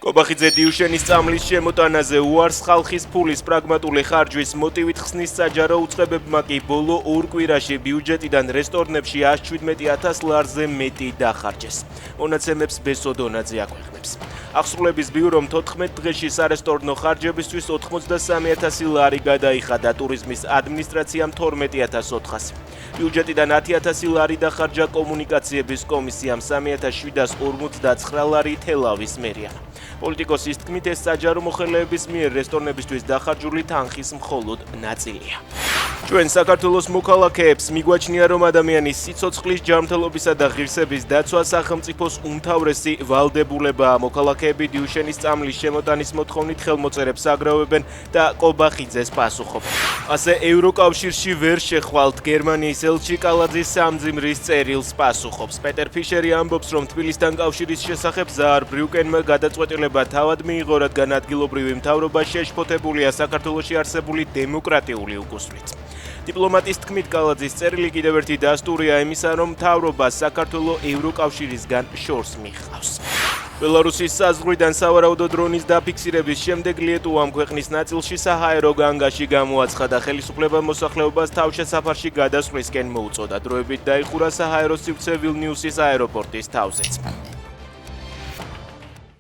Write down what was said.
კობახიძე დიუშენის წამლის შემოტანაზე უარს ხალხის ფულის პრაგმატული ხარჯვის მოტივით ხსნის საჯარო უწყებებმა კი ბოლო 2 კვირაში ბიუჯეტიდან რესტორნებში 117,000 ლარზე მეტი დახარჯეს. მონაცემებს ბესო დონაძე აქვეყნებს. აღსრულების ბიურომ 14 დღეში სარესტორნო ხარჯებისთვის 83,000 ლარი გადაიხადა, ტურიზმის ადმინისტრაციამ 12,400. ბიუჯეტიდან 10,000 ლარი დახარჯა კომუნიკაციების კომისიამ, 3,759 ლარი თელავის მერიამ. პოლიტიკოსის თქმით, ეს საჯარო მოხელეების მიერ რესტორნებისთვის დახარჯული თანხის მხოლოდ ნაწილია. ჩვენ საქართველოს მოქალაქეებს მიგვაჩნია, რომ ადამიანის სიცოცხლის ჯანმრთელობისა და ღირსების დაცვა სახელმწიფოს უმთავრესი ვალდებულებაა. მოქალაქეები დიუშენის წამლის შემოტანის მოთხოვნით ხელმოწერებს აგროვებენ და კობახიძეს პასუხობენ. ასე ევროკავშირში ვერ შეხვალთ, გერმანიის ელჩი კალაძის სამძიმრის წერილს პასუხობს. პეტერ ფიშერი ამბობს, რომ თბილისთან კავშირის შესახებ ზაარ ბრიუკენმა გადაწყვეტილება თავად მიიღო, რადგან ადგილობრივი მთავრობა შეშფოთებულია საქართველოში არსებული დემოკრატიული უკუსვრით. დიპლომატის თქმით, კალაძის წერილი კიდევ ერთი დასტურია იმისა, რომ მთავრობას საქართველოს ევროკავშირისგან შორს მიჰყავს. ბელარუსის საზღვრიდან სავარაუდო დრონის დაფიქსირების შემდეგ ლიეტუვამ ქვეყნის ნაწილში საჰაერო განგაში გამოაცხადა, ხელისუფლებამ მოსახლეობას თავშესაფარში გადასვლისკენ მოუწოდა. დროებით დაიხურა საჰაერო სივრცე ვილნიუსის აეროპორტის თავზეც.